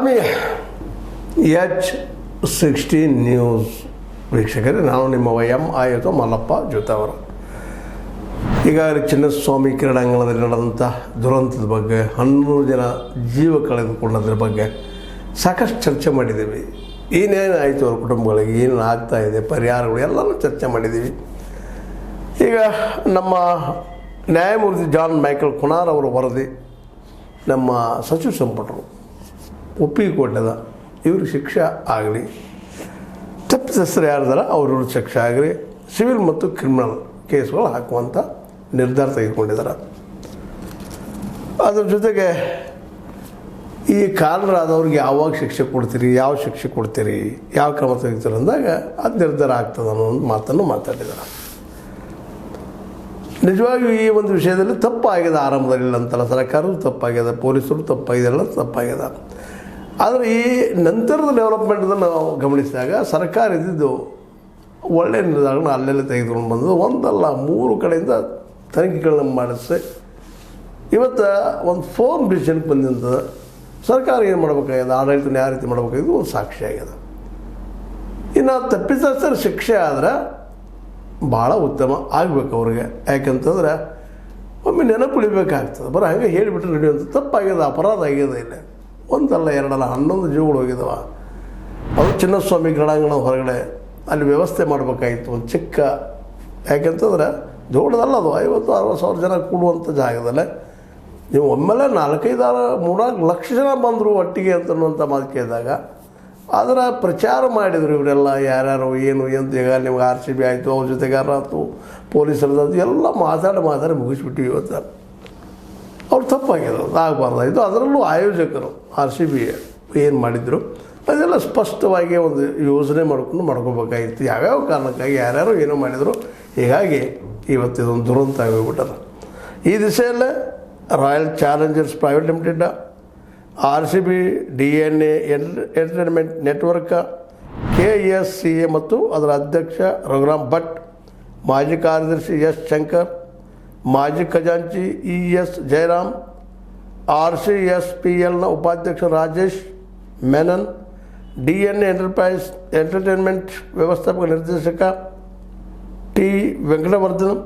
ಆತ್ಮೀಯ H16 news ವೀಕ್ಷಕರೇ, ನಾನು ನಿಮ್ಮ ವೈಎಂ ಆಯುಧ ಮಲ್ಲಪ್ಪ ಜೋತಾವರ. ಈಗಾಗಲೇ ಚಿನ್ನಸ್ವಾಮಿ ಕ್ರೀಡಾಂಗಣದಲ್ಲಿ ನಡೆದಂಥ ದುರಂತದ ಬಗ್ಗೆ, 11 ಜನ ಜೀವ ಕಳೆದುಕೊಂಡದ್ರ ಬಗ್ಗೆ ಸಾಕಷ್ಟು ಚರ್ಚೆ ಮಾಡಿದ್ದೀವಿ. ಏನೇನು ಆಯಿತು ಅವ್ರ ಕುಟುಂಬಗಳಿಗೆ, ಏನೇನು ಆಗ್ತಾಯಿದೆ, ಪರಿಹಾರಗಳು ಎಲ್ಲನೂ ಚರ್ಚೆ ಮಾಡಿದ್ದೀವಿ. ಈಗ ನಮ್ಮ ನ್ಯಾಯಮೂರ್ತಿ ಜಾನ್ ಮೈಕಲ್ ಕುನಾರ್ ಅವರ ವರದಿ ನಮ್ಮ ಸಚಿವ ಸಂಪುಟರು ಒಪ್ಪಿಗೆ ಕೊಟ್ಟದ. ಇವ್ರಿಗೆ ಶಿಕ್ಷೆ ಆಗಲಿ, ತಪ್ಪಿತಸ್ಥರು ಯಾರ್ದಾರ ಅವ್ರ ಶಿಕ್ಷೆ ಆಗಲಿ, ಸಿವಿಲ್ ಮತ್ತು ಕ್ರಿಮಿನಲ್ ಕೇಸ್ಗಳು ಹಾಕುವಂಥ ನಿರ್ಧಾರ ತೆಗೆದುಕೊಂಡಿದ್ದಾರೆ. ಅದ್ರ ಜೊತೆಗೆ ಈ ಕಾರಣರಾದವ್ರಿಗೆ ಯಾವಾಗ ಶಿಕ್ಷೆ ಕೊಡ್ತೀರಿ, ಯಾವ ಶಿಕ್ಷೆ ಕೊಡ್ತೀರಿ, ಯಾವ ಕ್ರಮ ತೆಗಿತೀರಿ ಅಂದಾಗ ಅದು ನಿರ್ಧಾರ ಆಗ್ತದೆ ಅನ್ನೋ ಒಂದು ಮಾತನ್ನು ಮಾತಾಡಿದ್ದಾರೆ. ನಿಜವಾಗಿಯೂ ಈ ಒಂದು ವಿಷಯದಲ್ಲಿ ತಪ್ಪಾಗಿದೆ. ಆರಂಭದಲ್ಲಿ ಅಂತಲ್ಲ, ಸರ್ಕಾರವು ತಪ್ಪಾಗಿದೆ, ಪೊಲೀಸರು ತಪ್ಪಾಗಿದೆ, ಎಲ್ಲ ತಪ್ಪಾಗಿದೆ. ಆದರೆ ಈ ನಂತರದ ಡೆವಲಪ್ಮೆಂಟನ್ನು ನಾವು ಗಮನಿಸಿದಾಗ ಸರ್ಕಾರ ಇದ್ದಿದ್ದು ಒಳ್ಳೆಯ ನಿರ್ಧಾರಗಳನ್ನ ಅಲ್ಲೆಲ್ಲ ತೆಗೆದುಕೊಂಡು ಬಂದು ಒಂದಲ್ಲ 3 ಕಡೆಯಿಂದ ತನಿಖೆಗಳನ್ನ ಮಾಡಿಸಿ ಇವತ್ತು ಒಂದು ಫೋನ್ ಡಿಸಿಷನ್ಗೆ ಬಂದಂಥದ್ದು. ಸರ್ಕಾರ ಏನು ಮಾಡಬೇಕಾಗಿದೆ, ಆಡಳಿತನ ಯಾವ ರೀತಿ ಮಾಡಬೇಕಾಗಿದ್ದು ಒಂದು ಸಾಕ್ಷಿಯಾಗಿದೆ. ಇನ್ನು ತಪ್ಪಿತಸ್ಥರ ಶಿಕ್ಷೆ ಆದರೆ ಭಾಳ ಉತ್ತಮ ಆಗಬೇಕು ಅವ್ರಿಗೆ. ಯಾಕಂತಂದ್ರೆ ಒಮ್ಮೆ ನೆನಪುಳಿಬೇಕಾಗ್ತದೆ. ಬರೋ ಹಾಗೆ ಹೇಳಿಬಿಟ್ರೆ ನಡೆಯುವಂಥ ತಪ್ಪಾಗಿದೆ, ಅಪರಾಧ ಆಗಿದೆ. ಇಲ್ಲ ಒಂದಲ್ಲ ಎರಡಲ್ಲ 11 ಜೀವಗಳು ಹೋಗಿದ್ದಾವೆ. ಅದು ಚಿನ್ನಸ್ವಾಮಿ ಕ್ರೀಡಾಂಗಣ ಹೊರಗಡೆ ಅಲ್ಲಿ ವ್ಯವಸ್ಥೆ ಮಾಡಬೇಕಾಗಿತ್ತು ಒಂದು ಚಿಕ್ಕ. ಯಾಕೆಂತಂದ್ರೆ ದೊಡ್ಡದಲ್ಲ ಅದು, 50-60 ಸಾವಿರ ಜನ ಕೂಡುವಂಥ ಜಾಗದಲ್ಲೇ ನೀವು ಒಮ್ಮೆಲೆ 4-5-3 ಲಕ್ಷ ಜನ ಬಂದರು ಒಟ್ಟಿಗೆ ಅಂತನ್ನುವಂಥ ಮಾತು ಕೇಳಿದಾಗ ಅದರ ಪ್ರಚಾರ ಮಾಡಿದರು ಇವರೆಲ್ಲ, ಯಾರ್ಯಾರು ಏನು ಅಂತ. ಈಗ ನಿಮ್ಗೆ RCB ಆಯಿತು, ಅವ್ರ ಜೊತೆಗಾರರಾಯ್ತು, ಪೊಲೀಸರದ್ದು ಎಲ್ಲ ಮಾತಾಡಿ ಮುಗಿಸ್ಬಿಟ್ಟು ಇವತ್ತು ಅವ್ರು ತಪ್ಪಾಗಿರೋದು, ಆಗಬಾರ್ದಾಯಿತು. ಅದರಲ್ಲೂ ಆಯೋಜಕರು RCB ಏನು ಮಾಡಿದರು ಅದೆಲ್ಲ ಸ್ಪಷ್ಟವಾಗಿ ಒಂದು ಯೋಜನೆ ಮಾಡ್ಕೋಬೇಕಾಗಿತ್ತು, ಯಾವ್ಯಾವ ಕಾರಣಕ್ಕಾಗಿ ಯಾರ್ಯಾರು ಏನೋ ಮಾಡಿದರು. ಹೀಗಾಗಿ ಇವತ್ತಿದೊಂದು ದುರಂತ ಆಗೋಗ್ಬಿಟ್ಟದ. ಈ ದಿಸೆಯಲ್ಲೇ royal challengers private limited, RCB, DNA entertainment network, KSCA ಮತ್ತು ಅದರ ಅಧ್ಯಕ್ಷ ರಘುರಾಮ್ ಭಟ್, ಮಾಜಿ ಕಾರ್ಯದರ್ಶಿ ಎಸ್ ಶಂಕರ್, ಮಾಜಿ ಖಜಾಂಚಿ ES ಜಯರಾಮ್, RCSPLನ ಉಪಾಧ್ಯಕ್ಷ ರಾಜೇಶ್ ಮೆನನ್, DNA ಎಂಟರ್ಟೈನ್ಮೆಂಟ್ ವ್ಯವಸ್ಥಾಪಕ ನಿರ್ದೇಶಕ T ವೆಂಕಟವರ್ಧನ್,